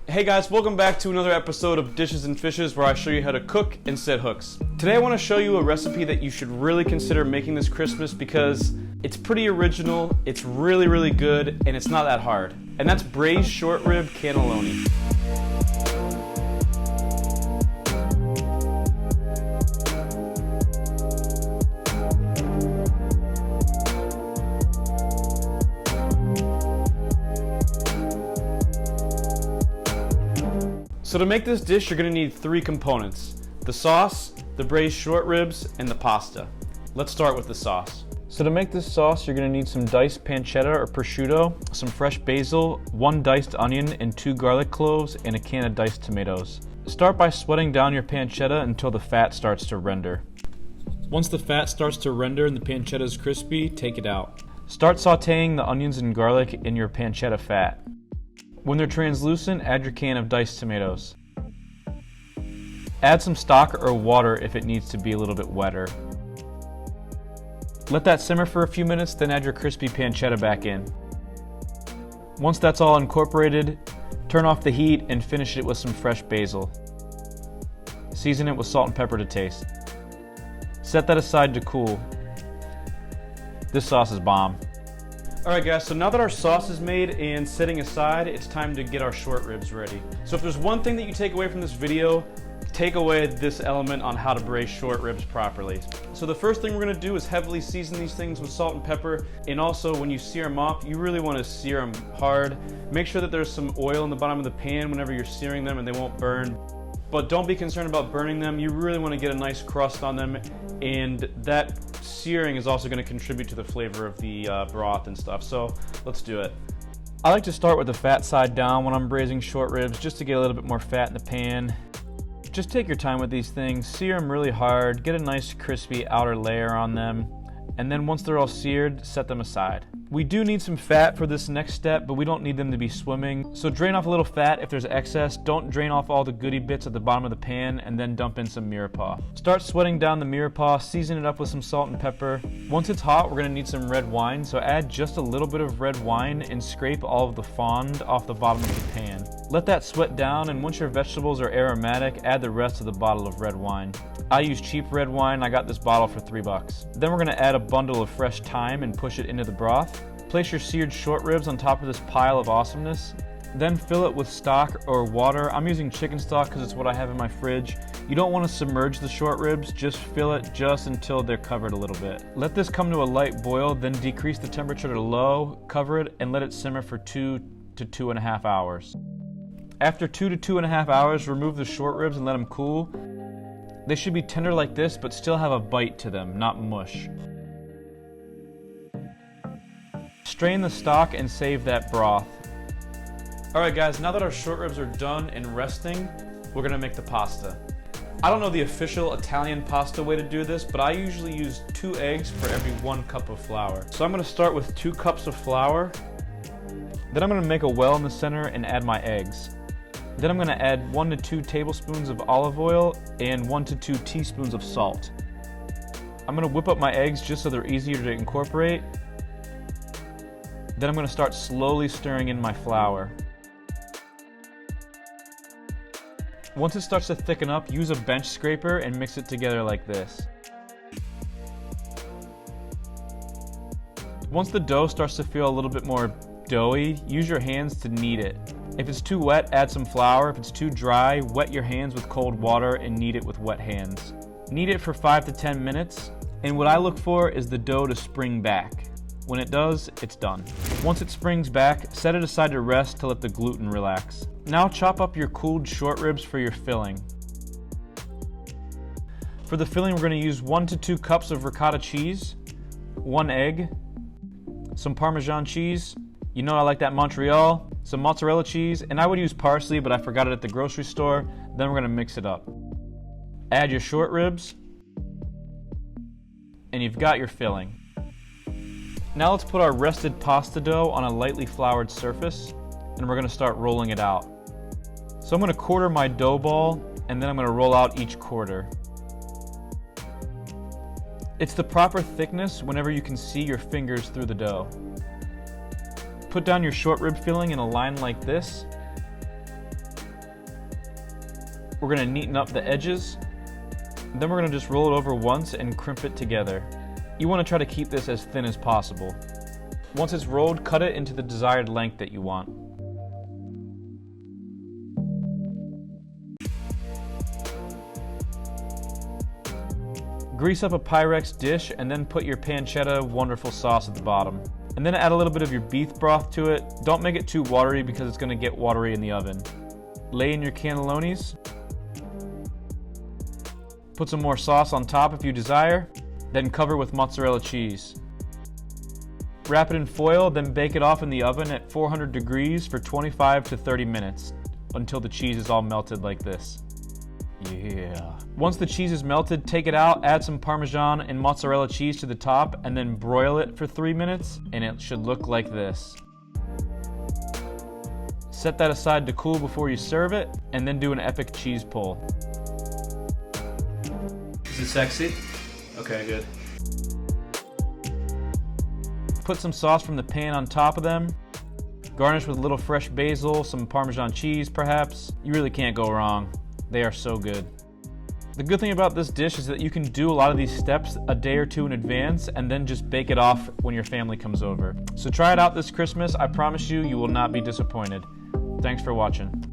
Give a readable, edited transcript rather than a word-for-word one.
Hey guys, welcome back to another episode of Dishes and Fishes where I show you how to cook and set hooks. Today I want to show you a recipe that you should really consider making this Christmas because it's pretty original, it's really good, and it's not that hard. And that's braised short rib cannelloni. So to make this dish, you're going to need three components: the sauce, the braised short ribs, and the pasta. Let's start with the sauce. So to make this sauce, you're going to need some diced pancetta or prosciutto, some fresh basil, 1 diced onion, and 2 garlic cloves, and a can of diced tomatoes. Start by sweating down your pancetta until the fat starts to render. Once the fat starts to render and the pancetta is crispy, take it out. Start sauteing the onions and garlic in your pancetta fat. When they're translucent, add your can of diced tomatoes. Add some stock or water if it needs to be a little bit wetter. Let that simmer for a few minutes, then add your crispy pancetta back in. Once that's all incorporated, turn off the heat and finish it with some fresh basil. Season it with salt and pepper to taste. Set that aside to cool. This sauce is bomb. Alright guys, so now that our sauce is made and setting aside, it's time to get our short ribs ready. So if there's one thing that you take away from this video, take away this element on how to braise short ribs properly. So the first thing we're going to do is heavily season these things with salt and pepper, and also when you sear them off, you really want to sear them hard. Make sure that there's some oil in the bottom of the pan whenever you're searing them and they won't burn. But don't be concerned about burning them. You really want to get a nice crust on them, and that searing is also going to contribute to the flavor of the broth and stuff. So let's do it. I like to start with the fat side down when I'm braising short ribs just to get a little bit more fat in the pan. Just take your time with these things, sear them really hard, get a nice crispy outer layer on them, and then once they're all seared, set them aside. We do need some fat for this next step, but we don't need them to be swimming. So drain off a little fat if there's excess. Don't drain off all the goody bits at the bottom of the pan, and then dump in some mirepoix. Start sweating down the mirepoix, season it up with some salt and pepper. Once it's hot, we're gonna need some red wine, so add just a little bit of red wine and scrape all of the fond off the bottom of the pan. Let that sweat down, and once your vegetables are aromatic, add the rest of the bottle of red wine. I use cheap red wine. I got this bottle for $3. Then we're gonna add a bundle of fresh thyme and push it into the broth. Place your seared short ribs on top of this pile of awesomeness. Then fill it with stock or water. I'm using chicken stock because it's what I have in my fridge. You don't want to submerge the short ribs, just fill it just until they're covered a little bit. Let this come to a light boil, then decrease the temperature to low, cover it, and let it simmer for 2 to 2.5 hours. After 2 to 2.5 hours, remove the short ribs and let them cool. They should be tender like this, but still have a bite to them, not mush. Strain the stock and save that broth. Alright guys, now that our short ribs are done and resting, we're gonna make the pasta. I don't know the official Italian pasta way to do this, but I usually use 2 eggs for every 1 cup of flour. So I'm gonna start with 2 cups of flour. Then I'm gonna make a well in the center and add my eggs. Then I'm gonna add 1 to 2 tablespoons of olive oil and 1 to 2 teaspoons of salt. I'm gonna whip up my eggs just so they're easier to incorporate. Then I'm going to start slowly stirring in my flour. Once it starts to thicken up, use a bench scraper and mix it together like this. Once the dough starts to feel a little bit more doughy, use your hands to knead it. If it's too wet, add some flour. If it's too dry, wet your hands with cold water and knead it with wet hands. Knead it for 5 to 10 minutes, and what I look for is the dough to spring back. When it does, it's done. Once it springs back, set it aside to rest to let the gluten relax. Now chop up your cooled short ribs for your filling. For the filling, we're going to use 1 to 2 cups of ricotta cheese, 1 egg, some Parmesan cheese, you know I like that Montreal, some mozzarella cheese, and I would use parsley, but I forgot it at the grocery store. Then we're going to mix it up. Add your short ribs, and you've got your filling. Now let's put our rested pasta dough on a lightly floured surface, and we're going to start rolling it out. So I'm going to quarter my dough ball, and then I'm going to roll out each quarter. It's the proper thickness whenever you can see your fingers through the dough. Put down your short rib filling in a line like this. We're gonna neaten up the edges. Then we're gonna just roll it over once and crimp it together. You wanna try to keep this as thin as possible. Once it's rolled, cut it into the desired length that you want. Grease up a Pyrex dish and then put your pancetta wonderful sauce at the bottom. And then add a little bit of your beef broth to it. Don't make it too watery because it's gonna get watery in the oven. Lay in your cannellonis. Put some more sauce on top if you desire. Then cover with mozzarella cheese. Wrap it in foil, then bake it off in the oven at 400 degrees for 25 to 30 minutes until the cheese is all melted like this. Yeah. Once the cheese is melted, take it out, add some Parmesan and mozzarella cheese to the top, and then broil it for 3 minutes, and it should look like this. Set that aside to cool before you serve it, and then do an epic cheese pull. Is it sexy? Okay, good. Put some sauce from the pan on top of them. Garnish with a little fresh basil, some Parmesan cheese perhaps. You really can't go wrong. They are so good. The good thing about this dish is that you can do a lot of these steps a day or two in advance and then just bake it off when your family comes over. So try it out this Christmas. I promise you, you will not be disappointed. Thanks for watching.